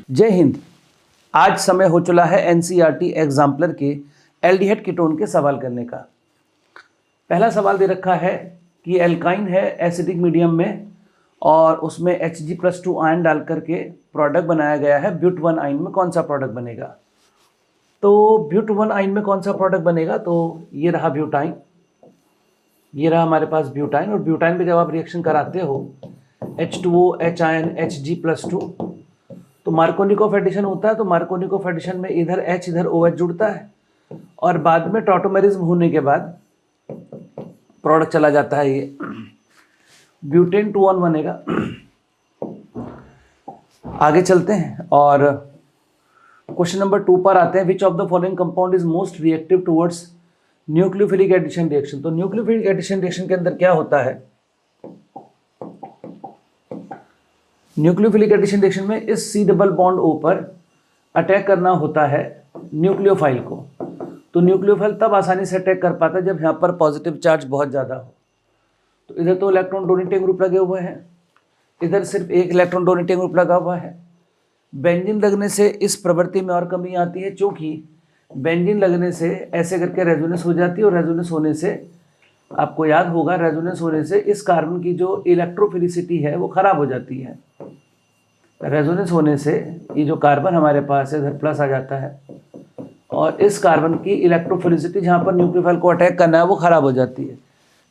जय हिंद। आज समय हो चला है एनसीईआरटी एग्जाम्पलर के एल्डिहाइड कीटोन के सवाल करने का। पहला सवाल दे रखा है कि एल्काइन है एसिडिक मीडियम में और उसमें Hg+2 आयन डाल करके प्रोडक्ट बनाया गया है। ब्यूट 1 आयन में कौन सा प्रोडक्ट बनेगा? तो ब्यूट 1 आयन में कौन सा प्रोडक्ट बनेगा? तो ये रहा ब्यूटाइन, ये रहा हमारे पास ब्यूटाइन। और ब्यूटाइन पे जब आप रिएक्शन कराते हो H2O H आयन Hg+2 तो मार्कोनिकोव एडिशन होता है। तो मार्कोनिकोव एडिशन में इधर H इधर OH जुड़ता है और बाद में टॉटोमेरिज्म होने के बाद प्रोडक्ट चला जाता है, ये ब्यूटेन 2 1 बनेगा। आगे चलते हैं और क्वेश्चन नंबर 2 पर आते हैं। Which of the following compound is most reactive towards nucleophilic addition reaction? तो न्यूक्लियोफिलिक एडिशन रिएक्शन के अंदर क्या होता है? न्यूक्लियोफिलिक एडिशन रिएक्शन में इस C डबल बॉन्ड O पर अटैक करना होता है न्यूक्लियोफाइल को। तो न्यूक्लियोफाइल तब आसानी से अटैक कर पाता है जब यहाँ पर पॉजिटिव चार्ज बहुत ज़्यादा हो। तो इधर तो इलेक्ट्रॉन डोनेटिंग ग्रुप लगे हुए हैं, इधर सिर्फ एक इलेक्ट्रॉन डोनेटिंग ग्रुप लगा हुआ है। बेंजीन लगने से इस प्रवृत्ति में और कमी आती है, क्योंकि बेंजीन लगने से ऐसे करके रेजोनेंस हो जाती है और रेजोनेंस होने से आपको याद होगा, रेजोनेंस होने से इस कार्बन की जो इलेक्ट्रोफिलिसिटी है वो खराब हो जाती है। रेजोनेंस होने से ये जो कार्बन हमारे पास है इधर प्लस आ जाता है और इस कार्बन की इलेक्ट्रोफिलिसिटी जहाँ पर न्यूक्लियोफाइल को अटैक करना है वो खराब हो जाती है,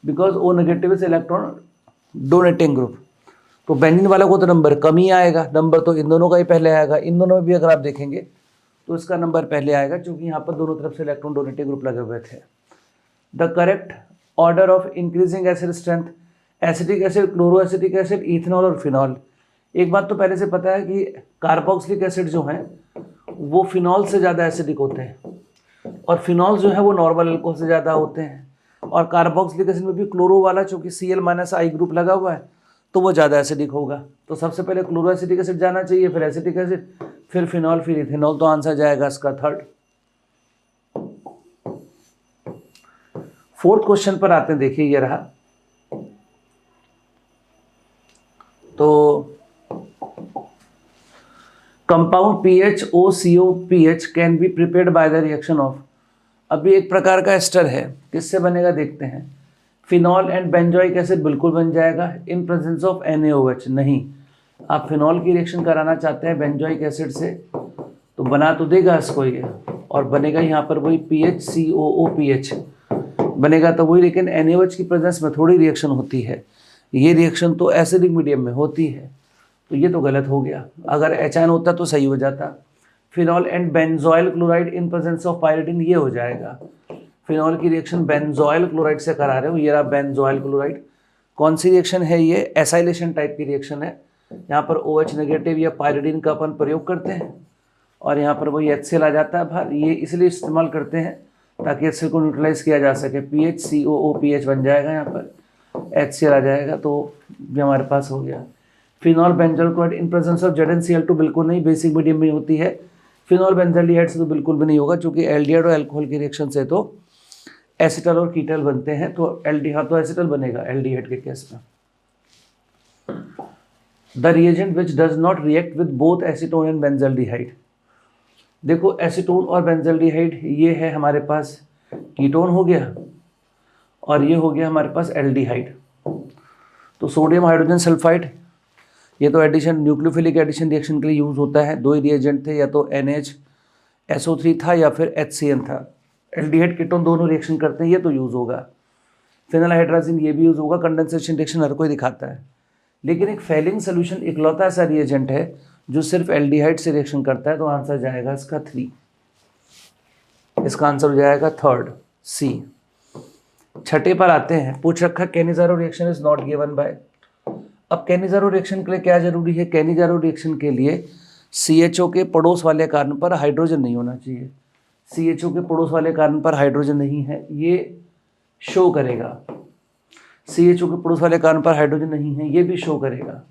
because O negative is electron donating group. तो बेंजीन वाला को तो नंबर कम ही आएगा, नंबर तो इन दोनों का ही पहले आएगा। इन दोनों में भी अगर आप देखेंगे तो इसका नंबर पहले आएगा, क्योंकि यहाँ पर दोनों तरफ से इलेक्ट्रॉन डोनेटिंग ग्रुप लगे हुए थे। The correct order of increasing acid strength, acetic acid, chloro acetic acid, ethanol और फिनॉल। एक बात तो पहले से पता है कि कार्बोक्सिलिक एसिड जो हैं वो फिनॉल से ज़्यादा एसिडिक होते हैं और फिनॉल जो है वो नॉर्मल अल्कोहल से ज़्यादा होते हैं। और कार्बोक्सिलिक एसिड में भी क्लोरो वाला चूँकि Cl- ग्रुप लगा हुआ है तो वो ज़्यादा एसिडिक होगा। तो सबसे पहले क्लोरो एसिटिक एसिड जाना चाहिए, फिर एसिटिक एसिड, फिर फिनॉल, फिर इथेनॉल। तो आंसर जाएगा इसका थर्ड। फोर्थ क्वेश्चन पर आते हैं। देखिए ये रहा। तो compound PHOCOPH can be prepared by the reaction of. अभी एक प्रकार का एस्टर है, किससे बनेगा देखते हैं। फिनॉल एंड बेंजोइक एसिड बिल्कुल बन जाएगा इन प्रेजेंस ऑफ NaOH। नहीं, आप फिनॉल की रिएक्शन कराना चाहते हैं बेंजोइक एसिड से तो बना तो देगा इसको ये, और बनेगा यहाँ पर वही PHCOOPH बनेगा तो वही, लेकिन NaOH की प्रेजेंस में थोड़ी रिएक्शन होती है। ये रिएक्शन तो एसिडिक मीडियम में होती है, तो ये तो गलत हो गया। अगर HN होता तो सही हो जाता। Phenol and benzoyl chloride in presence of pyridine, ये हो जाएगा। फिनॉल की रिएक्शन बेंजोइल क्लोराइड से करा रहे हो, ये रहा बेंजोइल क्लोराइड। कौन सी रिएक्शन है ये? एसाइलेशन टाइप की रिएक्शन है। यहाँ पर OH नेगेटिव या पायरिडीन का अपन प्रयोग करते हैं और यहाँ पर वही HCl आ जाता है बाहर। ये इसलिए इस्तेमाल करते हैं ताकि HCl को न्यूट्रलाइज किया जा सके। PHCOOPH बन जाएगा, यहाँ पर HCl आ जाएगा, तो ये हमारे पास हो गया। Phenol benzoyl chloride in presence of ZnCl2 बिल्कुल नहीं, बेसिक मीडियम में होती है। फिनॉल बेंजल्डिहाइड से तो बिल्कुल भी नहीं होगा, क्योंकि एल्डिहाइड और अल्कोहल की रिएक्शन से तो एसिटल और कीटल बनते हैं, तो एल्डिहाइड तो एसिटल बनेगा एल्डिहाइड के केस में। The reagent which does not react with both acetone and benzaldehyde. देखो एसीटोन और बेंजल्डिहाइड ये है हमारे पास कीटोन हो गया और ये हो गया हमारे पास एल्डिहाइड। तो सोडियम हाइड्रोजन सल्फाइड, ये तो एडिशन न्यूक्लियोफिलिक एडिशन रिएक्शन के लिए यूज होता है। दो ही रिएजेंट थे, या तो NHSO3 था या फिर HCN था। एल्डिहाइड कीटोन दोनों रिएक्शन करते हैं, ये तो यूज होगा। फिनाइलहाइड्राजिन ये भी यूज होगा। कंडेंसेशन रिएक्शन हर कोई दिखाता है, लेकिन एक फेलिंग सोल्यूशन इकलौता ऐसा रिएजेंट है जो सिर्फ एल्डिहाइड से रिएक्शन करता है। तो आंसर जाएगा इसका 3। इसका आंसर हो जाएगा थर्ड, C। छठे पर आते हैं। पूछ रखा Cannizzaro reaction is not given by. अब कैनिजारो रिएक्शन के लिए क्या जरूरी है? कैनिजारो रिएक्शन के लिए CHO के पड़ोस वाले कार्बन पर हाइड्रोजन नहीं होना चाहिए। CHO के पड़ोस वाले कार्बन पर हाइड्रोजन नहीं है, ये शो करेगा। CHO के पड़ोस वाले कार्बन पर हाइड्रोजन नहीं है, ये भी शो करेगा।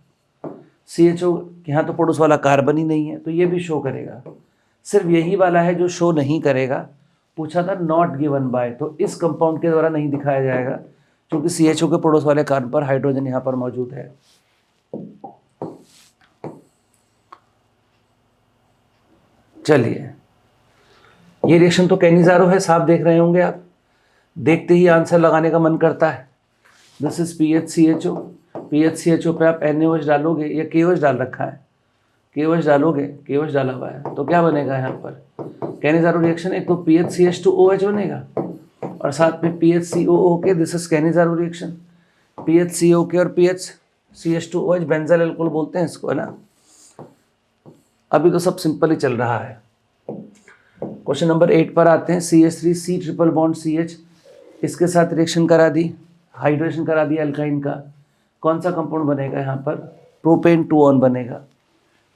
CHO यहाँ तो पड़ोस वाला कार्बन ही नहीं है, तो ये भी शो करेगा। सिर्फ यही वाला है जो शो नहीं करेगा। पूछा था नॉट गिवन बाय, तो इस कंपाउंड के द्वारा नहीं दिखाया जाएगा, क्योंकि CHO के पड़ोस वाले कार्बन पर हाइड्रोजन यहाँ पर मौजूद है। चलिए, ये रिएक्शन तो कैनिज़ारो है, साफ देख रहे होंगे आप, देखते ही आंसर लगाने का मन करता है। This is PHCHO। PHCHO पे आप NaOH डालोगे या KOH डाल रखा है, KOH डालोगे, KOH डाला हुआ है, तो क्या बनेगा यहाँ पर कैनिज़ारो रिएक्शन, एक तो PHCH2OH बनेगा और साथ में PHCOOK, this is Cannizzaro reaction. PHCOK और PHCH2OH बेंजाइल अल्कोहल बोलते हैं इसको, है ना। अभी तो सब सिंपल ही चल रहा है। क्वेश्चन नंबर 8 पर आते हैं। CH3 C triple bond CH, इसके साथ रिएक्शन करा दी, हाइड्रेशन करा दिया एल्काइन का, कौन सा कंपाउंड बनेगा यहाँ पर, प्रोपेन 2 बनेगा।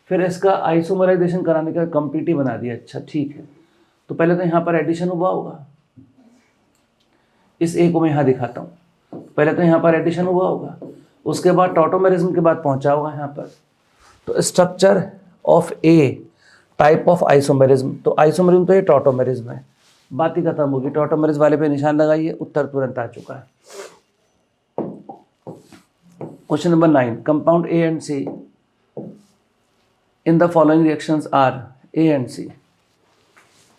फिर इसका आइसोमराइजेशन कराने का कंप्लीट ही बना दिया। अच्छा ठीक है, तो पहले तो यहाँ पर एडिशन हुआ होगा, इस A को मैं यहाँ दिखाता हूँ, पहले तो यहाँ पर एडिशन हुआ होगा, उसके बाद टॉटोमेरिज्म के बाद पहुँचा होगा यहाँ पर। तो structure of A, type of isomerism, तो आइसोमेरिज्म तो ये टॉटोमेरिज्म है, बात ही खत्म होगी। टॉटोमेरिज्म वाले पे निशान लगाइए, उत्तर तुरंत आ चुका है। Question number 9, compound A and C in the following reactions are, A and C।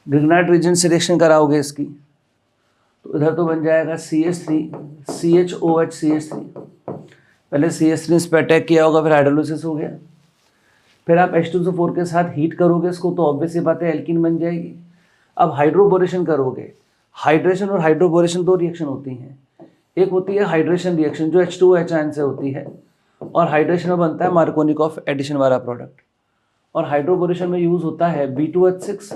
Grignard reagent से रिएक्शन कराओगे इसकी, तो इधर तो बन जाएगा CH3 CHOH CH3, पहले CH3 इस पर अटैक किया होगा, फिर हाइड्रोलिसिस हो गया, फिर आप H2SO4 के साथ हीट करोगे इसको, तो ऑब्वियस सी बात है एल्कीन बन जाएगी। अब हाइड्रोबोरेशन करोगे, हाइड्रेशन और हाइड्रोबोरेशन दो रिएक्शन होती हैं, एक होती है हाइड्रेशन रिएक्शन जो H2OH आयन से होती है, और हाइड्रेशन में बनता है मार्कोनिकॉफ एडिशन वाला प्रोडक्ट, और हाइड्रोबोरेशन में यूज़ होता है B2H6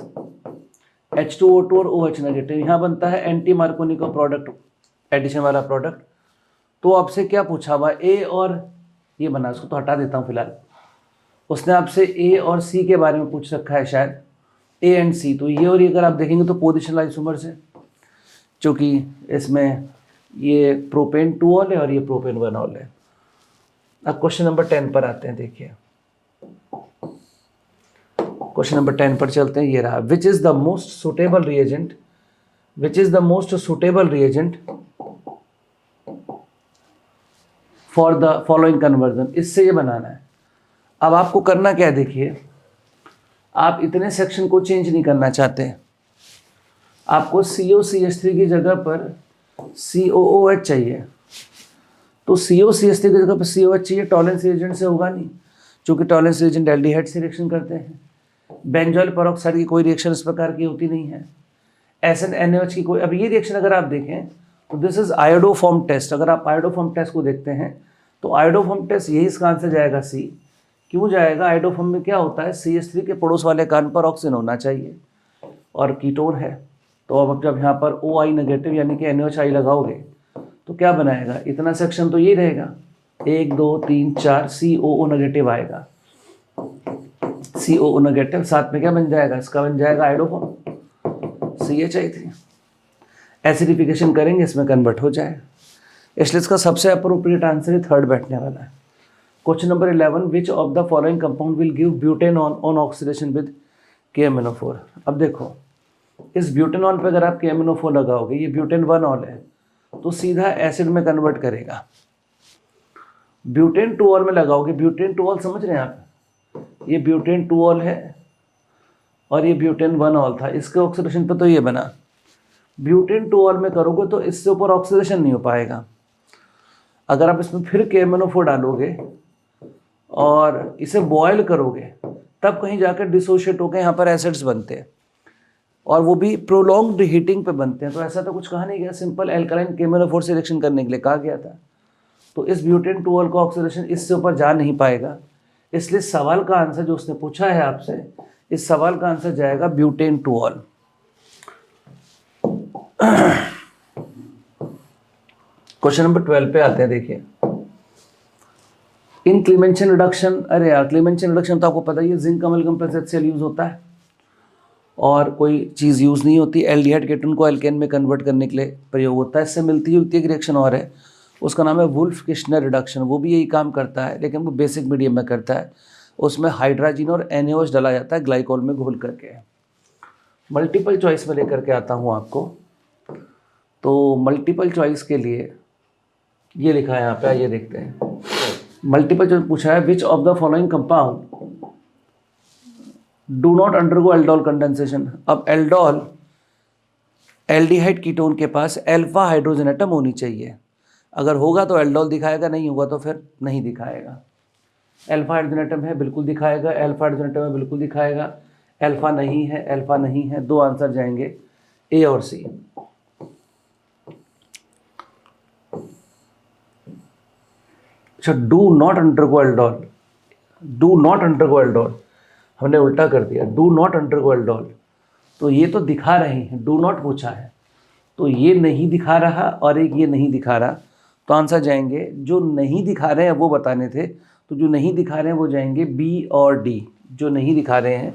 H2O2 और OH नेगेटिव, यहाँ बनता है एंटी मार्कोनिकॉफ प्रोडक्ट एडिशन वाला प्रोडक्ट। तो आपसे क्या पूछा हुआ, A और ये बना, इसको तो हटा देता हूँ फिलहाल, उसने आपसे A और C के बारे में पूछ रखा है शायद, A एंड C, तो ये और ये अगर आप देखेंगे तो पोजिशनल आइसोमर्स है, चूँकि इसमें ये प्रोपेन 2 है और ये प्रोपेन 1 है। अब क्वेश्चन नंबर 10 पर आते हैं, देखिए क्वेश्चन नंबर 10 पर चलते हैं, ये रहा, which is the most suitable reagent, which is the most suitable reagent for the following conversion, इससे ये बनाना है। अब आपको करना क्या है, देखिए आप इतने सेक्शन को चेंज नहीं करना चाहते, आपको COCH3 की जगह पर COOH चाहिए, तो COCH3 की जगह पर COH चाहिए, टॉलेंस रिएजेंट से होगा नहीं, क्योंकि टॉलेंस रिएजेंट एल्डिहाइड से रिएक्शन करते हैं, बेंजोइल पेरोक्साइड की कोई रिएक्शन इस प्रकार की होती नहीं है, SnNaOH की कोई। अब ये रिएक्शन अगर आप देखें तो दिस इज आयोडोफॉर्म टेस्ट, अगर आप आयोडोफॉर्म टेस्ट को देखते हैं तो आयोडोफॉर्म टेस्ट यही इसका आंसर जाएगा C। क्यों जाएगा, आयोडोफॉर्म में क्या होता है, CH3 के पड़ोस वाले कान पर ऑक्सीजन होना चाहिए और कीटोन है, तो अब जब यहाँ पर OI नेगेटिव यानी कि NaOH लगाओगे तो क्या बनाएगा, इतना सेक्शन तो यही रहेगा, 1 2 3 4 COO नेगेटिव आएगा, COO नेगेटिव, साथ में क्या बन जाएगा, इसका बन जाएगा आयोडोफॉर्म CHI3, एसिडिफिकेशन करेंगे इसमें कन्वर्ट हो जाएगा, इसलिए इसका सबसे अप्रोप्रिएट आंसर ही थर्ड बैठने वाला है। Question number 11, which of the following compound will give butanone on oxidation with KMnO4। अब देखो इस ब्यूटेनॉन पे अगर आप KMnO4 लगाओगे, ये ब्यूटेन 1 है, तो सीधा एसिड में कन्वर्ट करेगा। ब्यूटेन 2 में लगाओगे, ब्यूटेन 2 समझ रहे हैं आप, ये ब्यूटेन 2 है और ये ब्यूटेन 1 था, इसके ऑक्सीडेशन पे तो ये बना, ब्यूटेन 2 में करोगे तो इससे ऊपर ऑक्सीडेशन नहीं हो पाएगा। अगर आप इसमें फिर KMnO4 डालोगे और इसे बॉयल करोगे तब कहीं जाकर डिसोशिएट होकर यहाँ पर एसिड्स बनते हैं, और वो भी प्रोलॉन्ग्ड हीटिंग पे बनते हैं। तो ऐसा तो कुछ कहा नहीं गया, सिंपल एल्कलाइन KMnO4 से रिएक्शन करने के लिए कहा गया था। तो इस ब्यूटेन 2 का ऑक्सीडेशन इससे ऊपर जा नहीं पाएगा, इसलिए सवाल का आंसर जो उसने पूछा है आपसे, इस सवाल का आंसर जाएगा ब्यूटेन 2। क्वेश्चन नंबर 12 पे आते हैं, देखिए इन क्लीमेंशन रिडक्शन, अरे यार क्लीमेंशन रिडक्शन तो आपको पता ही है, जिंक अमल कम्प्लेक्स HCl यूज होता है और कोई चीज़ यूज़ नहीं होती, एल्डिहाइड केटोन को एल्केन में कन्वर्ट करने के लिए प्रयोग होता है। इससे मिलती जुलती एक रिएक्शन और है, उसका नाम है वुल्फ किश्नर रिडक्शन, वो भी यही काम करता है लेकिन वो बेसिक मीडियम में करता है, उसमें हाइड्राजीन और NaOH डाला जाता है ग्लाइकोल में घोल करके। मल्टीपल चॉइस में लेकर के आता हूँ आपको, तो मल्टीपल चॉइस के लिए ये लिखा है यहाँ पे, ये देखते हैं। मल्टीपल चॉइस पूछा है, विच of the following compound do not undergo aldol condensation. अब एल्डोल एल्डिहाइड कीटोन के पास अल्फा हाइड्रोजन एटम होनी चाहिए, अगर होगा तो एल्डोल दिखाएगा, नहीं होगा तो फिर नहीं दिखाएगा। अल्फा हाइड्रोजन एटम है, बिल्कुल दिखाएगा। अल्फा हाइड्रोजन एटम है, बिल्कुल दिखाएगा। अल्फा नहीं है, अल्फा नहीं है। दो आंसर जाएंगे ए और सी। अच्छा, do not undergo aldol, do not undergo aldol हमने उल्टा कर दिया। डू नॉट अंडरगो एल्डोल, तो ये तो दिखा रहे हैं, डू नॉट पूछा है, तो ये नहीं दिखा रहा और एक ये नहीं दिखा रहा, तो आंसर जाएंगे जो नहीं दिखा रहे हैं वो बताने थे, तो जो नहीं दिखा रहे हैं वो जाएंगे बी और डी। जो नहीं दिखा रहे हैं,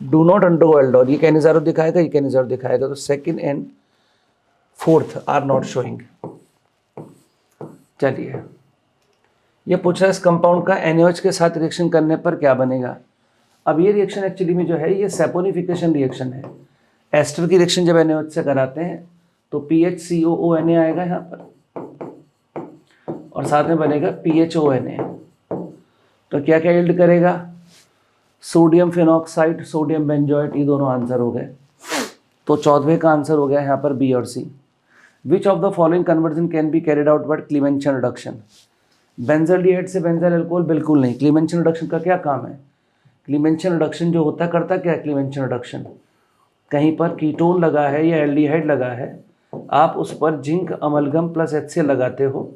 डू नॉट अंडरगो एल्डोल, ये कैनिजारो दिखाएगा, ये कैनिजारो दिखाएगा, तो second and fourth are not showing. चलिए, ये पूछ रहा है इस कंपाउंड का NaOH के साथ रिएक्शन करने पर क्या बनेगा। अब ये रिएक्शन एक्चुअली में जो है ये सैपोनिफिकेशन रिएक्शन है। एस्टर की रिएक्शन जब NaOH से कराते हैं तो PHCOONA आएगा यहाँ पर, और साथ में बनेगा PHONA। तो क्या क्या यील्ड करेगा, सोडियम फिनॉक्साइड, सोडियम बेंजोएट, ये दोनों आंसर हो गए। तो 14वें का आंसर हो गया यहाँ पर बी और C. Which of the following conversion can be carried out by Clemmensen reduction. Benzaldehyde से बेंजाइल अल्कोहल बिल्कुल नहीं। क्लीमेंशन रिडक्शन का क्या काम है, क्लीमेंशन रिडक्शन जो होता करता क्या है, क्लीमेंशन रिडक्शन कहीं पर कीटोन लगा है या एल्डिहाइड लगा है, आप उस पर जिंक अमलगम प्लस HCl लगाते हो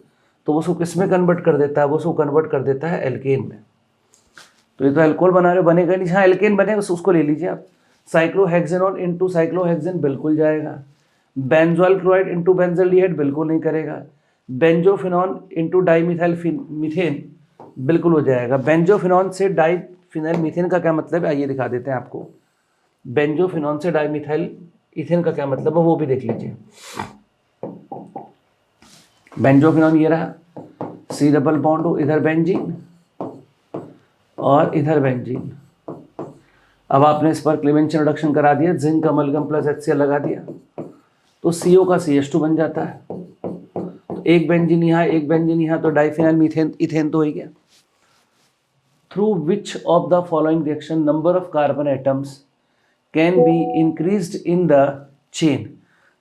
तो वो उसको किस में कन्वर्ट कर देता है, वो उसको कन्वर्ट कर देता है एल्केन में। तो ये तो अल्कोहल बना रहे, बनेगा नहीं, हाँ एल्केन बनेगा, उसको ले लीजिए आप। साइक्लोहेक्सेनॉल इंटू साइक्लोहेक्सेन बिल्कुल जाएगा। बेंजोइल क्लोराइड इंटू बेंजल्डिहाइड बिल्कुल नहीं करेगा। बेंजोफिनॉन इंटू डाईमिथाइल मीथेन बिल्कुल हो जाएगा। बेंजोफिनॉन से डाईफिनाइल मीथेन का क्या मतलब है, आइए दिखा देते हैं आपको। बेंजोफिनॉन से डाईमिथाइल इथेन का क्या मतलब है वो भी देख लीजिए। बेंजोफिनॉन ये रहा, C डबल बॉन्ड हो, इधर बेंजीन और इधर बेंजीन। अब आपने इस पर क्लीमेंशन रिडक्शन करा दिया, जिंक अमलगम प्लस HCl लगा दिया, तो CO का CH2 बन जाता है। तो एक बेंजीन यहाँ, एक बेंजीन यहाँ, तो डाईफिनाइल मीथेन इथेन तो हो गया। Through which of the following reaction number of carbon atoms can be increased in the chain.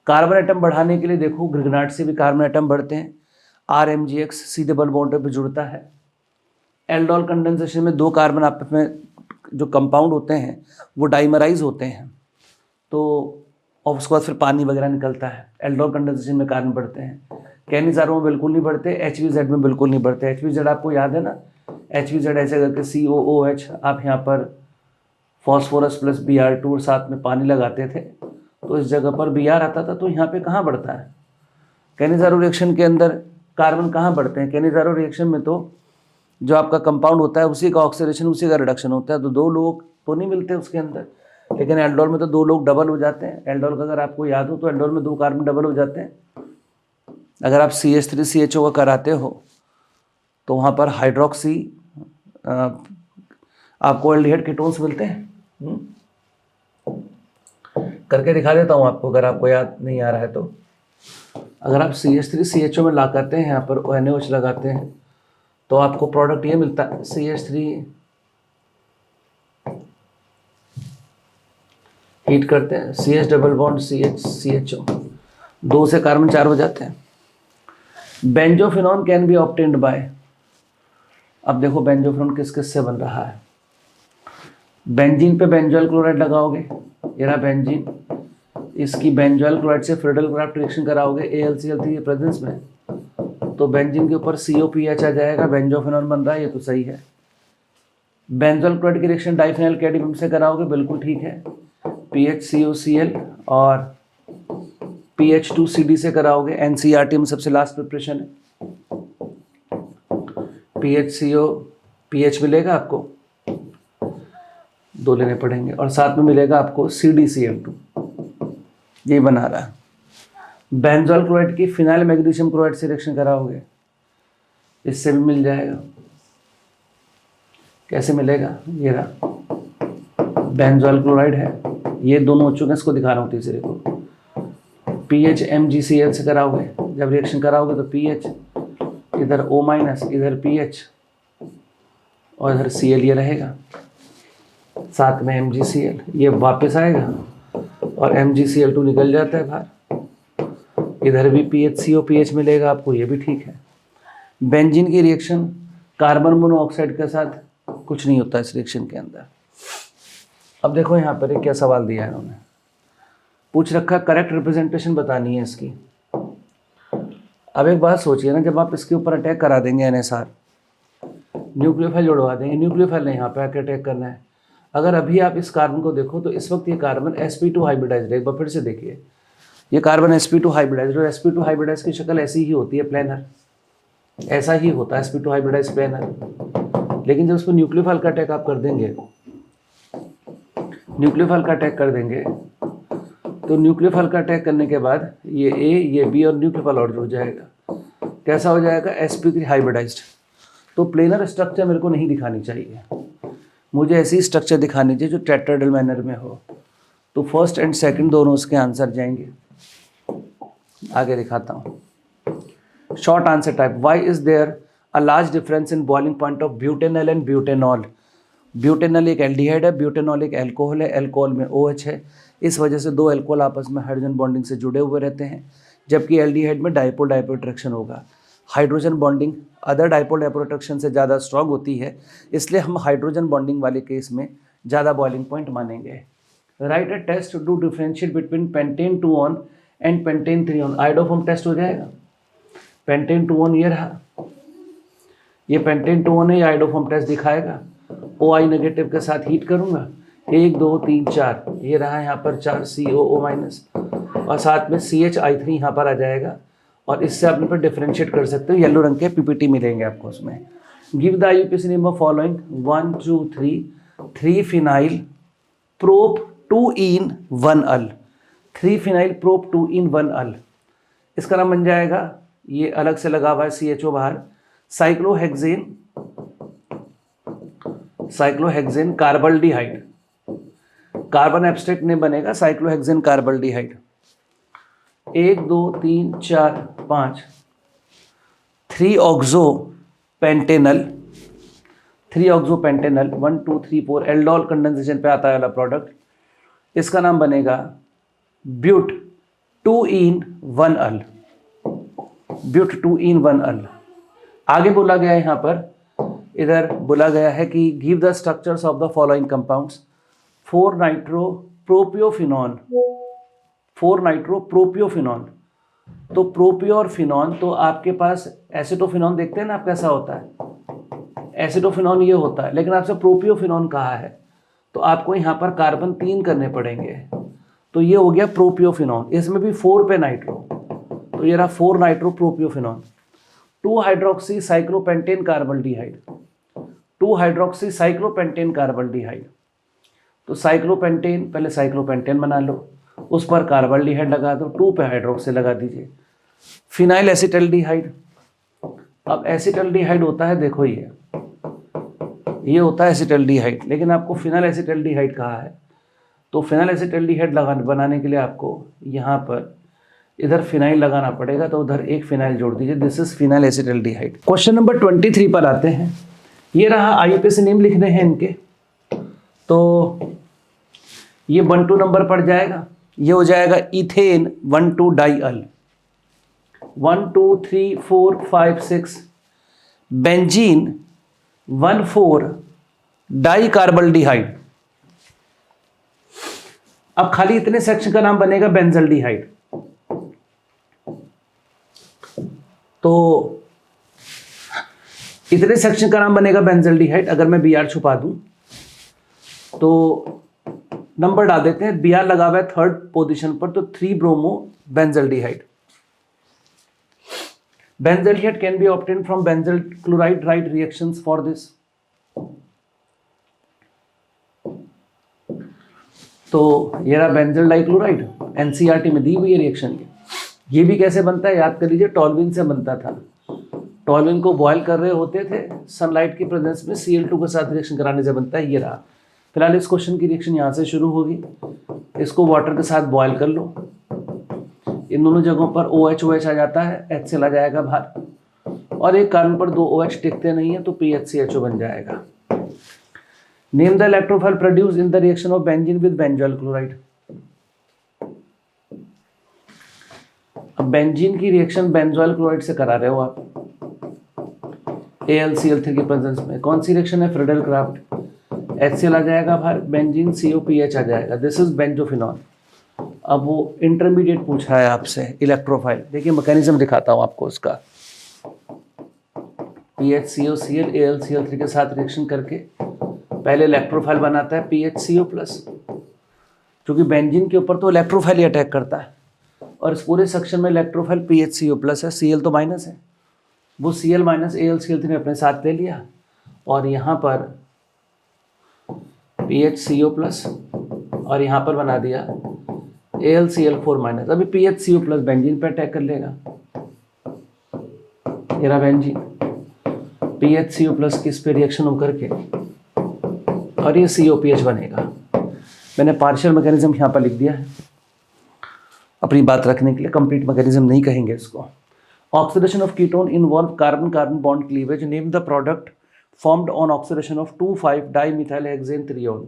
Carbon atom बढ़ाने के लिए देखो, ग्रिगनाट से भी कार्बन एटम बढ़ते हैं, RMgX C डबल बॉन्ड पे जुड़ता है। एल्डोल कंडेंसेशन में दो कार्बन आपस में जो कंपाउंड होते हैं वो डाइमराइज होते हैं, तो और उसके बाद फिर पानी वगैरह निकलता है। एल्डोल कंडेंसेशन में कार्बन बढ़ते हैं, कैनिजारो में बिल्कुल नहीं बढ़ते, HVZ में बिल्कुल नहीं बढ़ते। HVZ आपको याद है ना, HVZ ऐसे करके COOH, आप यहाँ पर फॉस्फोरस प्लस Br2 और साथ में पानी लगाते थे तो इस जगह पर Br आता था, तो यहाँ पे कहाँ बढ़ता है, कैनिजारो रिएक्शन के अंदर कार्बन कहाँ बढ़ते हैं। कैनिजारो रिएक्शन में तो जो आपका कंपाउंड होता है उसी का ऑक्सीडेशन, उसी का रिडक्शन होता है, तो दो लोग तो नहीं मिलते उसके अंदर। लेकिन एल्डोल में तो दो लोग डबल हो जाते हैं। एल्डोल का अगर आपको याद हो तो एल्डोल में दो कार्बन डबल हो जाते हैं। अगर आप CH3CHO का कराते हो तो वहाँ पर हाइड्रोक्सी आपको एल्डिहाइड कीटोन्स मिलते हैं। करके दिखा देता हूँ आपको अगर आपको याद नहीं आ रहा है तो। अगर आप CH3CHO में ला करते हैं, यहाँ पर NaOH लगाते हैं तो आपको प्रोडक्ट ये मिलता है, CH3 हीट करते हैं, CH डबल बॉन्ड CHCHO, दो से कार्बन 4 हो जाते हैं। Benzophenone can be obtained by, अब देखो बेंजोफिनॉन किस किस से बन रहा है। बेंजीन पे बेंजोइल क्लोराइड लगाओगे, ये रहा बेंजीन, इसकी बेंजोइल क्लोराइड से फ्रीडल क्राफ्ट रिएक्शन कराओगे AlCl3 के प्रेजेंस में, तो बेंजीन के ऊपर COPH आ जाएगा, बेंजोफिनॉन बन रहा है, ये तो सही है। बेंजोइल क्लोराइड की रिएक्शन डाइफिनाइल कैडमियम से कराओगे, बिल्कुल ठीक है। PHCOCl और PH2CD से कराओगे, NCERT में सबसे लास्ट प्रिपरेशन है। PH मिलेगा आपको, दो लेने पड़ेंगे, और साथ में मिलेगा आपको CdCl2, ये बना रहा है। बेंजोइल क्लोराइड की फिनाइल मैग्नीशियम क्लोराइड से रिएक्शन कराओगे, इससे भी मिल जाएगा। कैसे मिलेगा, ये रहा बेंजोइल क्लोराइड है, ये दोनों हो चुके हैं, इसको दिखा रहा हूँ तीसरे को। PHMgCl से कराओगे, जब रिएक्शन कराओगे तो PH, इधर O-, इधर PH और इधर Cl ये रहेगा। साथ में MgCl, ये वापस आएगा और MgCl2 निकल जाता है बाहर। इधर भी PHCO पीएच मिलेगा आपको, ये भी ठीक है। बेंजीन की रिएक्शन कार्बन मोनोऑक्साइड के साथ कुछ नहीं होता इस रिएक्शन के अंदर। अब देखो यहाँ पर क्या सवाल दिया है इन्होंने, पूछ रखा करेक्ट रिप्रेजेंटेशन बतानी है इसकी। अब एक बात सोचिए ना, जब आप इसके ऊपर अटैक करा देंगे NSR, न्यूक्लियोफाइल जुड़वा देंगे, न्यूक्लियोफाइल ने यहाँ पे आके अटैक करना है। अगर अभी आप इस कार्बन को देखो तो इस वक्त ये कार्बन sp2 हाइब्रिडाइज्ड है। एक बार फिर से देखिए, ये कार्बन sp2 हाइब्रिडाइज्ड, और sp2 हाइब्रिडाइज्ड की शक्ल ऐसी ही होती है, प्लेनर, ऐसा ही होता है sp2 हाइब्रिडाइज्ड प्लेनर। लेकिन जब उसको न्यूक्लियोफाइल का अटैक आप कर देंगे, न्यूक्लियोफाइल का अटैक कर देंगे, तो न्यूक्लियोफाइल का अटैक करने के बाद ये A, ये B और न्यूक्लियोफाइल और जुड़ जाएगा। कैसा हो जाएगा? sp3 hybridised. तो प्लेनर स्ट्रक्चर मेरे को नहीं दिखानी चाहिए, मुझे ऐसी स्ट्रक्चर दिखानी चाहिए जो टेट्राहेड्रल मैनर में हो। तो फर्स्ट एंड सेकंड दोनों उसके आंसर जाएंगे। आगे दिखाता हूँ। Short answer type, why is there a large difference in boiling point of butanol and butanol. Butanol एक एल्डिहाइड है, ब्यूटेनॉल एक अल्कोहल है, अल्कोहल में OH है, इस वजह से दो अल्कोहल आपस में हाइड्रोजन बॉन्डिंग से जुड़े हुए रहते हैं, जबकि एल्डिहाइड में डाइपोल डाइपोल अट्रैक्शन होगा। Hydrogen bonding other dipole dipole attraction से ज़्यादा स्ट्रांग होती है, इसलिए हम हाइड्रोजन बॉन्डिंग वाले केस में ज़्यादा बॉइलिंग पॉइंट मानेंगे। Write a test to differentiate between pentan 2 one and pentan 3 one. Iodoform test हो जाएगा। पेंटेन 2 ऑन ये रहा, ये पेंटेन 2 ऑन है, ये आइडोफॉर्म टेस्ट दिखाएगा। OI नेगेटिव के साथ हीट करूँगा, 1 2 3 4, ये रहा यहाँ पर 4 COO माइनस, और साथ में CHI3 यहाँ पर आ जाएगा, और इससे आप पर डिफरेंशिएट कर सकते हो। येलो रंग के PPT मिलेंगे आपको उसमें। Give the IUPAC name of following 1 2 3 3 phenyl prop 2 yn 1 al. 3 phenyl prop 2 yn 1 al, इसका नाम बन जाएगा, ये अलग से लगा हुआ है CHO बाहर, cyclohexane, cyclohexane carbaldehyde. Carbon abstract ने बनेगा cyclohexane carbaldehyde. 1 2 3 4 5 3 oxo pentanal, 3 oxo pentanal 1 2 3 4 aldol condensation पे आता है वाला प्रोडक्ट, इसका नाम बनेगा ब्यूट 2 इन 1 अल, ब्यूट 2 इन 1 अल। आगे बोला गया है यहाँ पर, इधर बोला गया है कि give the structures of the following compounds 4 nitro propiophenone, 4 nitro propiophenone. तो प्रोपियो और फिनॉन, तो आपके पास एसिटोफिनॉन देखते हैं ना आप कैसा होता है, एसिटोफिनॉन ये होता है, लेकिन आपसे प्रोपियोफिनॉन कहा है तो आपको यहाँ पर कार्बन 3 करने पड़ेंगे, तो ये हो गया प्रोपियोफिनॉन। इसमें भी 4 पे नाइट्रो, तो ये रहा 4 nitro propiophenone. 2 hydroxy cyclopentane carbaldehyde, 2 hydroxy cyclopentane carbaldehyde. तो साइक्लोपेंटेन, पहले साइक्लोपेंटेन बना लो, उस पर कार्बल्डिहाइड लगा दो, 2 पे हाइड्रोक्सी लगा दीजिए। फिनाइल एसिटल्डिहाइड, अब एसिटल्डिहाइड होता है, देखो ये होता है एसिटल्डिहाइड, लेकिन आपको फिनाइल एसिटल्डिहाइड कहा है, तो फिनाइल एसिटल्डिहाइड बनाने के लिए आपको यहाँ पर इधर फिनाइल लगाना पड़ेगा, तो उधर एक फिनाइल जोड़ दीजिए, this is phenyl acetaldehyde. Question number 23 पर आते हैं। ये रहा IUPAC नेम लिखने हैं इनके, तो ये 1 2 नंबर पड़ जाएगा, ये हो जाएगा इथेन 1 2 डाई अल, 1 2 3 4 5 6 बेंजीन 1 4 डाई कार्बल्डिहाइड। अब खाली इतने सेक्शन का नाम बनेगा बेंजल्डिहाइड। तो इतने सेक्शन का नाम बनेगा बेंजल्डिहाइड। अगर मैं Br छुपा दूं तो नंबर डाल देते हैं, Br लगा हुआ है 3rd पोजीशन पर, तो 3 bromo benzaldehyde. Benzaldehyde can be obtained from benzyl chloride, right reactions for this. तो ये रहा बेंजल डाइक्लोराइड, NCERT में दी हुई है रिएक्शन। ये भी कैसे बनता है याद कर लीजिए, टॉल्विन से बनता था। टॉल्विन को बॉयल कर रहे होते थे सनलाइट की प्रेजेंस में, Cl2 के साथ रिएक्शन कराने से बनता है। ये रहा, फिलहाल इस क्वेश्चन की रिएक्शन यहाँ से शुरू होगी, इसको वाटर के साथ बॉयल कर लो, इन दोनों जगहों पर OH आ जाता है, HCl आ जाएगा बाहर, और एक कार्बन पर 2 OH टिकते नहीं है, तो PHCHO बन जाएगा। Name the electrophile produce in the reaction of benzene with benzoyl chloride. अब बेंजीन की रिएक्शन बेंजोइल क्लोराइड से करा रहे हो आप AlCl3 के प्रेजेंस में। कौन सी रिएक्शन है? Friedel craft. HCl आ जाएगा बाहर, बेंजीन COPH आ जाएगा, दिस इज बेंजोफिनॉल। अब वो इंटरमीडिएट पूछा है आपसे इलेक्ट्रोफाइल। देखिए मैकेनिज्म दिखाता हूँ आपको उसका। PHCOCl AlCl3 के साथ रिएक्शन करके पहले इलेक्ट्रोफाइल बनाता है PHCO+, क्योंकि बेंजीन के ऊपर तो इलेक्ट्रोफाइल ही अटैक करता है और इस पूरे सेक्शन में इलेक्ट्रोफाइल PHCO+ है, Cl तो माइनस है, वो Cl- AlCl3 ने अपने साथ ले लिया और यहाँ पर PHCO+ और यहाँ पर बना दिया AlCl4-। अभी PHCO+ बेंजीन पे अटैक कर लेगा, ये रहा बेंजीन, PHCO+ की इस पे रिएक्शन होकर के और ये COPH बनेगा। मैंने पार्शियल मैकेनिज्म यहाँ पर लिख दिया है अपनी बात रखने के लिए, कंप्लीट मैकेनिज्म नहीं कहेंगे इसको। Oxidation of ketone involve carbon carbon bond cleavage, name the product formed on oxidation of 2,5-डाइमिथाइलहेक्सेन-3-ऑन।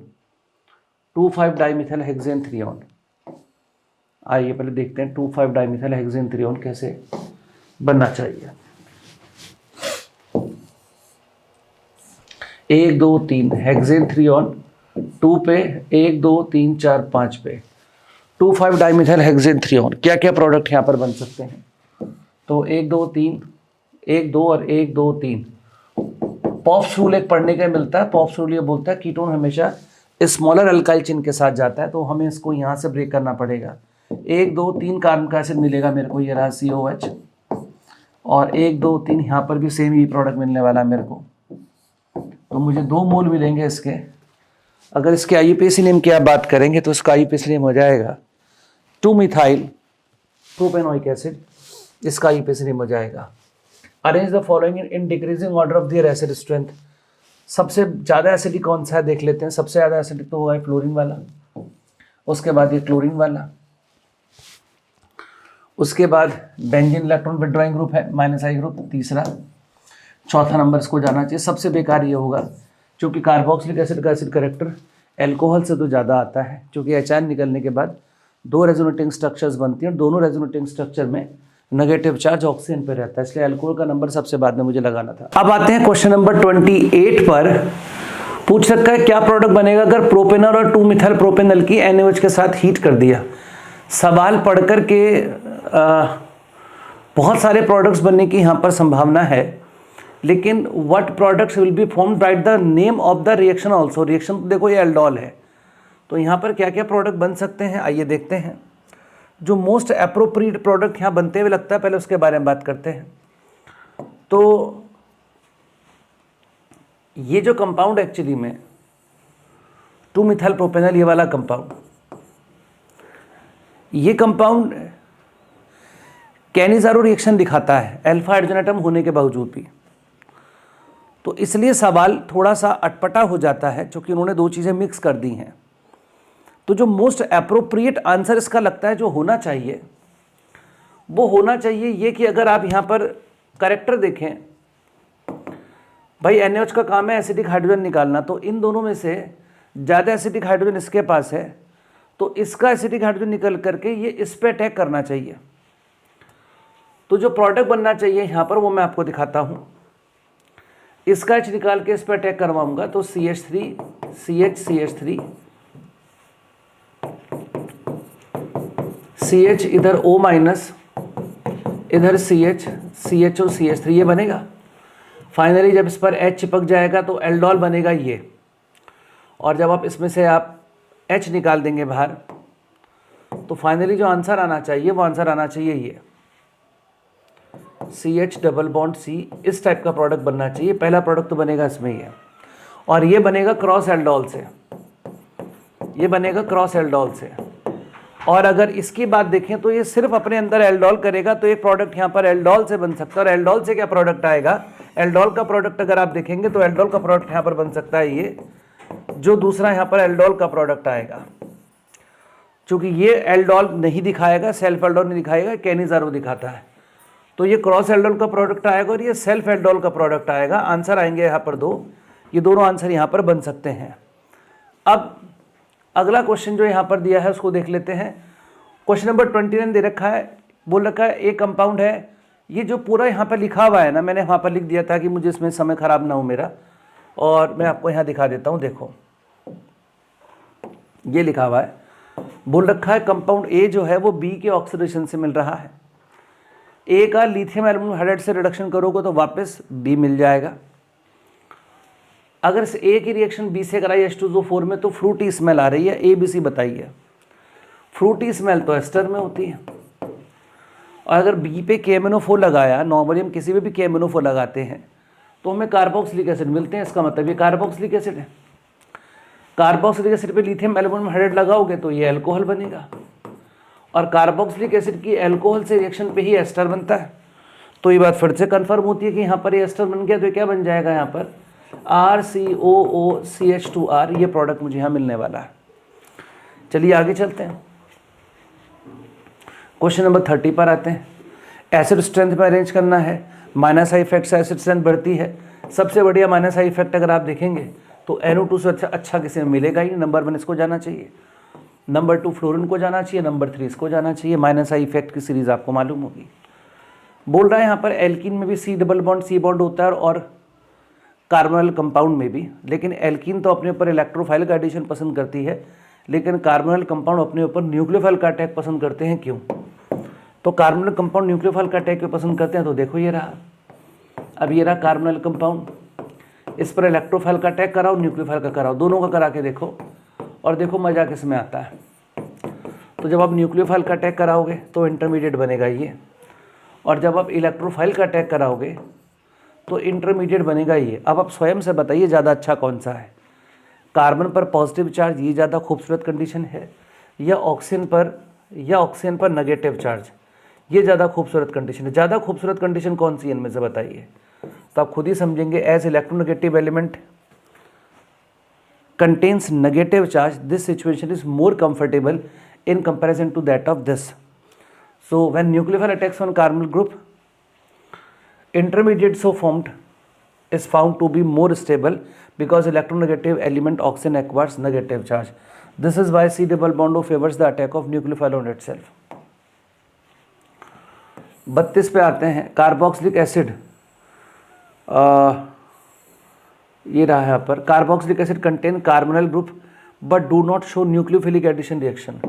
2,5-डाइमिथाइलहेक्सेन-3-ऑन। आइए पहले देखते हैं 2,5-डाइमिथाइलहेक्सेन-3-ऑन कैसे बनना चाहिए। 1 2 3 हेक्सेन-3-ऑन 2 पे, 1 2 3 4 5 पे 2,5-डाइमिथाइलहेक्सेन-3-ऑन। क्या क्या प्रोडक्ट यहाँ पर बन सकते हैं? तो 1 2 3, 1 2 और 1 2 3। पॉप्स रूल एक पढ़ने का मिलता है। पॉप्स रूल ये बोलता है कीटोन हमेशा स्मॉलर अल्काइल चिन्ह के साथ जाता है, तो हमें इसको यहाँ से ब्रेक करना पड़ेगा। 1 2 3 कार्बन का एसिड मिलेगा मेरे को, ये रहा COH, और 1 2 3 यहाँ पर भी सेम ही प्रोडक्ट मिलने वाला है मेरे को, तो मुझे 2 मोल मिलेंगे इसके। अगर इसके IUPAC नेम की आप बात करेंगे तो इसका IUPAC नेम हो जाएगा 2-मिथाइल प्रोपेनोइक एसिड, इसका IUPAC नेम हो जाएगा। Arrange the following in decreasing order of their acid strength. सबसे ज़्यादा एसिडिक कौन सा है देख लेते हैं। सबसे ज़्यादा एसिडिक तो होगा फ्लोरीन वाला, उसके बाद ये क्लोरीन वाला, उसके बाद बेंजीन इलेक्ट्रॉन विड्रॉइंग ग्रुप है -I ग्रुप तीसरा, चौथा नंबर इसको जाना चाहिए। सबसे बेकार ये होगा क्योंकि कार्बोक्सिलिक एसिड का एसिड कैरेक्टर एल्कोहल से तो ज़्यादा आता है, क्योंकि HN निकलने के बाद 2 रेजोनेटिंग स्ट्रक्चर्स बनती हैं और दोनों रेजोनेटिंग स्ट्रक्चर में नेगेटिव चार्ज ऑक्सीजन पे रहता है, इसलिए अल्कोहल का नंबर सबसे बाद में मुझे लगाना था। अब आते हैं क्वेश्चन नंबर 28 पर। पूछ सकता है क्या प्रोडक्ट बनेगा अगर प्रोपेनॉल और 2-मिथाइल प्रोपेनॉल की NaOH के साथ हीट कर दिया। सवाल पढ़ कर के बहुत सारे प्रोडक्ट्स बनने की यहाँ पर संभावना है, लेकिन what products will be formed, right the name of the reaction also. Reaction तो देखो ये एल्डोल है, तो यहाँ पर क्या क्या प्रोडक्ट बन सकते हैं आइए देखते हैं। जो मोस्ट अप्रोप्रिएट प्रोडक्ट यहाँ बनते हुए लगता है पहले उसके बारे में बात करते हैं। तो ये जो कंपाउंड एक्चुअली में 2-मिथाइल प्रोपेनॉल, ये वाला कंपाउंड, ये कंपाउंड कैनिज़ारो रिएक्शन दिखाता है अल्फा हाइड्रोजन एटम होने के बावजूद भी, तो इसलिए सवाल थोड़ा सा अटपटा हो जाता है क्योंकि उन्होंने 2 चीज़ें मिक्स कर दी हैं। तो जो मोस्ट अप्रोप्रिएट आंसर इसका लगता है जो होना चाहिए वो होना चाहिए ये कि अगर आप यहाँ पर करेक्टर देखें, भाई NaOH का काम है एसिडिक हाइड्रोजन निकालना, तो इन दोनों में से ज़्यादा एसिडिक हाइड्रोजन इसके पास है, तो इसका एसिडिक हाइड्रोजन निकल करके ये इस पर अटैक करना चाहिए। तो जो प्रोडक्ट बनना चाहिए यहाँ पर वो मैं आपको दिखाता हूँ। इसका H निकाल के इस पर अटैक करवाऊंगा तो CH3 CH CH इधर O-, इधर CH CHO CH3 ये बनेगा। फाइनली जब इस पर H चिपक जाएगा तो एल्डोल बनेगा ये, और जब आप इसमें से आप H निकाल देंगे बाहर तो फाइनली जो आंसर आना चाहिए वो आंसर आना चाहिए ये CH डबल बॉन्ड C, इस टाइप का प्रोडक्ट बनना चाहिए। पहला प्रोडक्ट तो बनेगा इसमें ही है, और ये बनेगा क्रॉस एल्डोल से, ये बनेगा क्रॉस एल्डोल से। और अगर इसकी बात देखें तो ये सिर्फ अपने अंदर एल्डोल करेगा, तो एक प्रोडक्ट यहाँ पर एल्डोल से बन सकता है। और एल्डोल से क्या प्रोडक्ट आएगा, एल्डोल का प्रोडक्ट अगर आप देखेंगे तो एल्डोल का प्रोडक्ट यहाँ पर बन सकता है ये, जो दूसरा यहाँ पर एल्डोल का प्रोडक्ट आएगा। चूंकि ये एल्डोल नहीं दिखाएगा, सेल्फ एल्डोल नहीं दिखाएगा, कैनिज़ारो दिखाता है, तो ये क्रॉस एल्डोल का प्रोडक्ट आएगा और ये सेल्फ एल्डोल का प्रोडक्ट आएगा। आंसर आएंगे यहाँ पर 2, ये दोनों आंसर यहाँ पर बन सकते हैं। अब अगला क्वेश्चन जो यहाँ पर दिया है उसको देख लेते हैं। क्वेश्चन नंबर 29 दे रखा है, बोल रखा है एक कंपाउंड है, ये जो पूरा यहाँ पर लिखा हुआ है ना, मैंने वहाँ पर लिख दिया था कि मुझे इसमें समय खराब ना हो मेरा, और मैं आपको यहाँ दिखा देता हूँ। देखो ये लिखा हुआ है, बोल रखा है कंपाउंड ए जो है वो बी के ऑक्सीडेशन से मिल रहा है। ए का लिथियम एल्यूमिनियम हाइड्राइड से रिडक्शन करोगे तो वापस बी मिल जाएगा। अगर ए की रिएक्शन बी से कराई H2SO4 में तो फ्रूटी स्मेल आ रही है, ए बी सी बताइए। फ्रूटी स्मेल तो एस्टर में होती है। और अगर बी पे KMnO4 लगाया, नॉर्मली हम किसी पे भी KMnO4 लगाते हैं तो हमें कार्बोक्सिलिक एसिड मिलते हैं। इसका मतलब ये कार्बोक्सिलिक एसिड है। कार्बोक्सिलिक एसिड पे लिथियम एल्यूमिनियम हाइड्राइड लगाओगे तो ये अल्कोहल बनेगा, और कार्बोक्सिलिक एसिड की अल्कोहल से रिएक्शन पे ही एस्टर बनता है। तो ये बात फिर से कंफर्म होती है कि यहाँ पर ये एस्टर बन गया, तो क्या बन जाएगा यहाँ पर RCOOCH2R, ये प्रोडक्ट मुझे यहाँ मिलने वाला है। चलिए आगे चलते हैं, क्वेश्चन नंबर 30 पर आते हैं। एसिड स्ट्रेंथ में अरेंज करना है, माइनस आई इफेक्ट से एसिड स्ट्रेंथ बढ़ती है। सबसे बढ़िया माइनस आई इफेक्ट अगर आप देखेंगे तो NO2 से अच्छा किसी में मिलेगा ही। नंबर 1 इसको जाना चाहिए, नंबर 2 फ्लोरीन को जाना चाहिए, नंबर 3 इसको जाना चाहिए। माइनस आई इफेक्ट की सीरीज आपको मालूम होगी। बोल रहा है यहाँ पर एल्कीन में भी C double bond C bond होता है और कार्बोनिल कंपाउंड में भी, लेकिन एल्कीन तो अपने ऊपर इलेक्ट्रोफाइल का एडिशन पसंद करती है, लेकिन कार्बोनिल कंपाउंड अपने ऊपर न्यूक्लियोफाइल का अटैक पसंद करते हैं। क्यों? तो कार्बोनिल कंपाउंड न्यूक्लियोफाइल का अटैक क्यों पसंद करते हैं? तो देखो ये रहा, अब ये रहा कार्बोनिल कंपाउंड, इस पर इलेक्ट्रोफाइल का अटैक कराओ, न्यूक्लियोफाइल का कराओ, दोनों का करा के देखो और देखो मजा किसमें आता है। तो जब आप न्यूक्लियोफाइल का अटैक कराओगे तो इंटरमीडिएट बनेगा ये, और जब आप इलेक्ट्रोफाइल का अटैक कराओगे तो इंटरमीडिएट बनेगा ये। अब आप स्वयं से बताइए ज़्यादा अच्छा कौन सा है? कार्बन पर पॉजिटिव चार्ज ये ज़्यादा खूबसूरत कंडीशन है, या ऑक्सीजन पर नेगेटिव चार्ज ये ज़्यादा खूबसूरत कंडीशन है? ज़्यादा खूबसूरत कंडीशन कौन सी है इनमें से बताइए? तो आप खुद ही समझेंगे। As electronegative element contains negative charge, this situation is more comfortable in comparison to that of this. So when nucleophile attacks on carbonyl group, intermediate so formed is found to be more stable because electronegative element oxygen acquires negative charge. This is why C double bond O favors the attack of nucleophile on itself. 32 पे आते हैं, carboxylic acid, ये रहा यहाँ पर। Carboxylic acid contain carbonyl group but do not show nucleophilic addition reaction.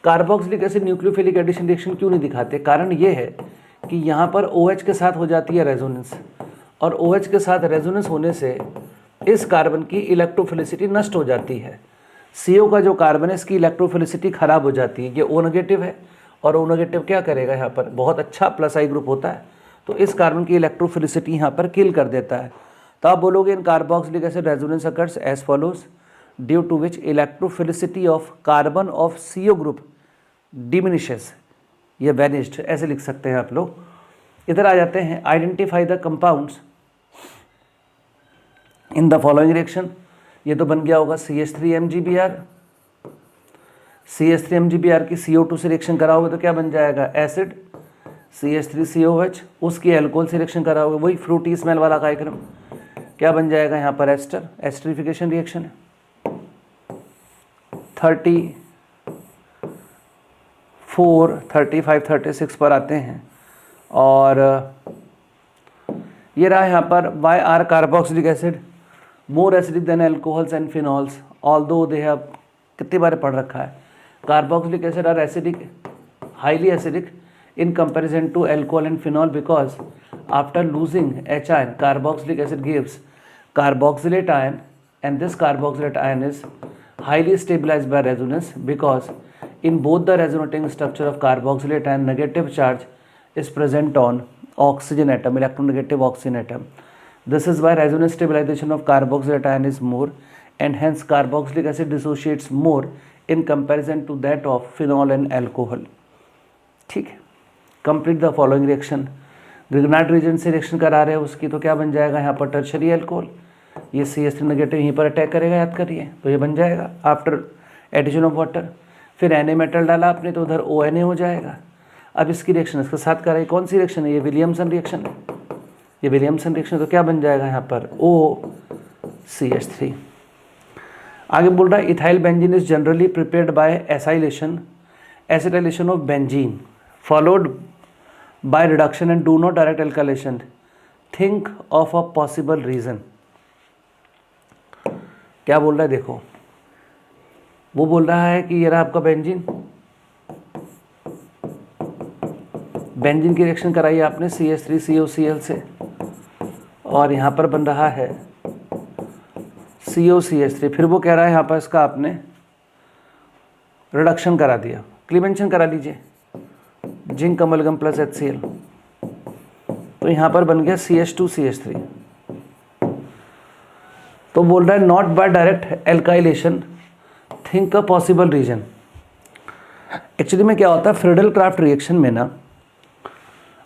Carboxylic acid nucleophilic addition reaction क्यों नहीं दिखाते? कारण ये है कि यहाँ पर OH के साथ हो जाती है रेजोनेंस, और OH के साथ रेजोनेंस होने से इस कार्बन की इलेक्ट्रोफिलिसिटी नष्ट हो जाती है। CO का जो कार्बन है इसकी इलेक्ट्रोफिलिसिटी खराब हो जाती है। ये O नेगेटिव है, और O नेगेटिव क्या करेगा यहाँ पर? बहुत अच्छा प्लस आई ग्रुप होता है, तो इस कार्बन की इलेक्ट्रोफिलिसिटी यहाँ पर किल कर देता है। तो आप बोलोगे in carboxylic acid resonance occurs as follows, due to which electrophilicity of carbon of CO group diminishes, ये वैनिश्ड, ऐसे लिख सकते हैं आप लोग। इधर आ जाते हैं, identify the compounds in the following reaction. ये तो बन गया होगा CH3MgBr, CH3MgBr की CO2 से रिएक्शन कराओगे तो क्या बन जाएगा? एसिड। CH3COH, उसकी अल्कोहल से रिएक्शन कराओगे, वही फ्रूटी स्मेल वाला कार्यक्रम, क्या बन जाएगा यहाँ पर? एस्टर, एस्टरिफिकेशन रिएक्शन है। 34, 35, 36 पर आते हैं, और ये रहा यहाँ पर why are carboxylic acid more acidic than alcohols and phenols although they have, कितनी बार पढ़ रखा है? Carboxylic acid are acidic, highly acidic in comparison to alcohol and phenol because after losing H ion, carboxylic acid gives carboxylate ion, and this carboxylate ion is highly stabilized by resonance because in both the resonating structure of carboxylate ion negative charge is present on oxygen atom, electronegative oxygen atom. This is why resonance stabilization of carboxylate ion is more, and hence carboxylic acid dissociates more in comparison to that of phenol and alcohol. ठीक है, complete the following reaction. Grignard reason से reaction करा रहे हैं उसकी, तो क्या बन जाएगा यहाँ पर? Tertiary alcohol. ये CH3 नेगेटिव यहीं पर अटैक करेगा, याद करिए, तो ये बन जाएगा आफ्टर एडिशन ऑफ वाटर। फिर Na मेटल डाला आपने तो उधर ONA हो जाएगा। अब इसकी रिएक्शन इसके साथ कराई, कौन सी रिएक्शन है? ये विलियमसन रिएक्शन है, ये विलियमसन रिएक्शन, तो क्या बन जाएगा यहाँ पर? OCH3। आगे बोल रहा है ethyl benzene is generally prepared by acetylation of benzene followed by reduction and do not direct alkylation, think of a possible reason. क्या बोल रहा है देखो, वो बोल रहा है कि ये रहा आपका बेंजीन, बेंजीन की रिएक्शन कराई आपने CH3COCl से और यहाँ पर बन रहा है COCH3, फिर वो कह रहा है यहाँ पर इसका आपने रिडक्शन करा दिया, क्लीवेंशन करा लीजिए, जिंक अमलगम प्लस HCl, तो यहाँ पर बन गया CH2CH3। तो बोल रहा है not by direct alkylation, think a possible reason. Actually में क्या होता है फ्रीडल क्राफ्ट रिएक्शन में ना,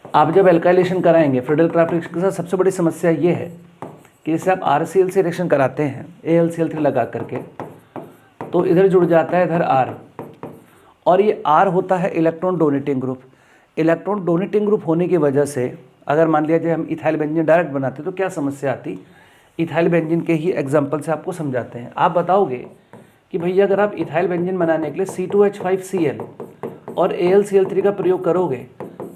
आप जब एल्काइलेशन कराएंगे फ्रीडल क्राफ्ट रिएक्शन के साथ सबसे बड़ी समस्या ये है कि जैसे आप RCl से रिएक्शन कराते हैं AlCl3 लगा करके, तो इधर जुड़ जाता है इधर R, और ये R होता है electron donating group. Electron donating group होने की वजह से अगर मान लिया जाए हम इथाइल बेंजीन डायरेक्ट बनाते तो क्या समस्या आती, इथाइल बेंजीन के ही एग्जाम्पल से आपको समझाते हैं। आप बताओगे कि भैया अगर आप इथाइल बेंजीन बनाने के लिए C2H5Cl और AlCl3 का प्रयोग करोगे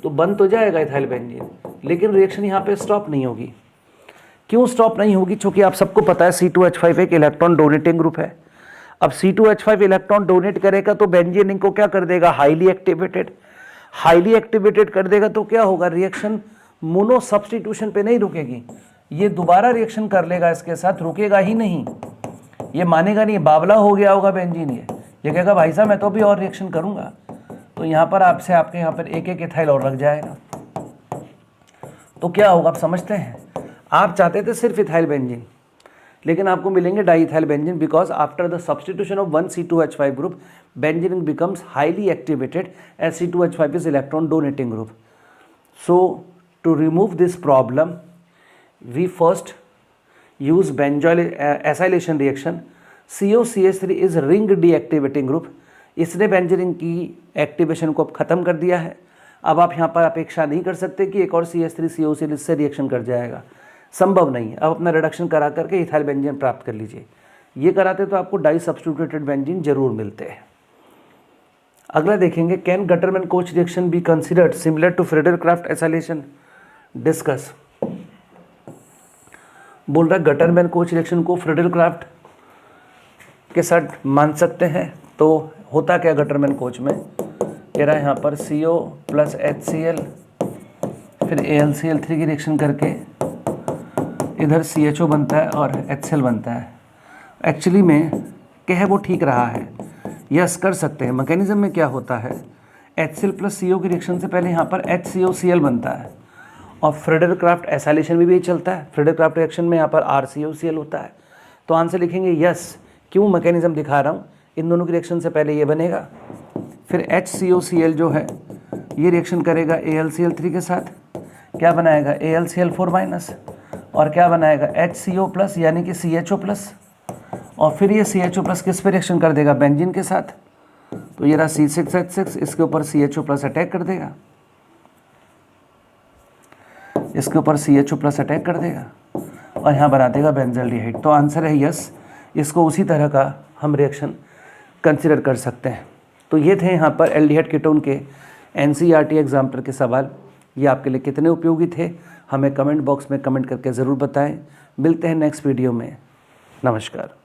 तो बन तो जाएगा इथाइल बेंजीन, लेकिन रिएक्शन यहाँ पे स्टॉप नहीं होगी। क्यों स्टॉप नहीं होगी? क्योंकि आप सबको पता है C2H5 एक इलेक्ट्रॉन डोनेटिंग ग्रुप है। अब C2H5 इलेक्ट्रॉन डोनेट करेगा तो बेंजीन रिंग को क्या कर देगा, हाईली एक्टिवेटेड कर देगा। तो क्या होगा, रिएक्शन मोनो सब्स्टिट्यूशन पे नहीं रुकेगी, ये दोबारा रिएक्शन कर लेगा इसके साथ, रुकेगा ही नहीं, ये मानेगा नहीं, बावला हो गया होगा बेंजीन। ये कहेगा भाई साहब मैं तो अभी और रिएक्शन करूंगा, तो यहाँ पर आपसे आपके यहाँ पर एक एक इथाइल और लग जाएगा। तो क्या होगा आप समझते हैं, आप चाहते थे सिर्फ इथाइल बेंजीन, लेकिन आपको मिलेंगे di ethyl benzene, because after the substitution of one C2H5 group benzene becomes highly activated as C2H5 is electron donating group. So to remove this problem we first use benzoyl acylation reaction। COCH3 is ring deactivating group, इसने benzene की activation को अब ख़त्म कर दिया है। अब आप यहाँ पर अपेक्षा नहीं कर सकते कि एक और CH3COCl इससे रिएक्शन कर जाएगा, संभव नहीं है। अब अपना रिडक्शन करा करके इथाइल बेंजीन प्राप्त कर लीजिए। ये कराते तो आपको डाई सब्स्टिट्यूटेड बेंजीन जरूर मिलते हैं। अगला देखेंगे, can Gattermann Koch reaction be considered similar to Friedel Crafts acylation, discuss. बोल रहा है गटरमैन कोच रिएक्शन को फ्रीडल क्राफ्ट के साथ मान सकते हैं। तो होता क्या गटरमैन कोच में, कह रहा है यहाँ पर CO प्लस HCl फिर AlCl3 की रिएक्शन करके इधर CHO बनता है और HCl बनता है। एक्चुअली में कह वो ठीक रहा है, यस कर सकते हैं। मैकेनिज्म में क्या होता है, HCl प्लस CO की रिएक्शन से पहले यहाँ पर HCOCl बनता है, और फ्रीडल क्राफ्ट एसाइलेशन में भी यही चलता है। फ्रीडल क्राफ्ट रिएक्शन में यहाँ पर RCOCl होता है। तो आंसर लिखेंगे यस। क्यों मैकेनिज्म दिखा रहा हूँ, इन दोनों की रिएक्शन से पहले ये बनेगा, फिर HCOCl जो है ये रिएक्शन करेगा AlCl3 के साथ, क्या बनाएगा AlCl4 माइनस, और क्या बनाएगा HCO प्लस यानी कि CHO प्लस, और फिर ये CHO प्लस किस पे रिएक्शन कर देगा, बेंजीन के साथ। तो ये रहा C6H6, इसके ऊपर CHO प्लस अटैक कर देगा, इसके ऊपर CHO प्लस अटैक कर देगा और यहाँ बना देगा बेंजल्डिहाइड। तो आंसर है यस, इसको उसी तरह का हम रिएक्शन कंसिडर कर सकते हैं। तो ये थे यहाँ पर एल्डिहाइड कीटोन के NCERT एग्जाम्पल के सवाल। ये आपके लिए कितने उपयोगी थे हमें कमेंट बॉक्स में कमेंट करके ज़रूर बताएं। मिलते हैं नेक्स्ट वीडियो में। नमस्कार।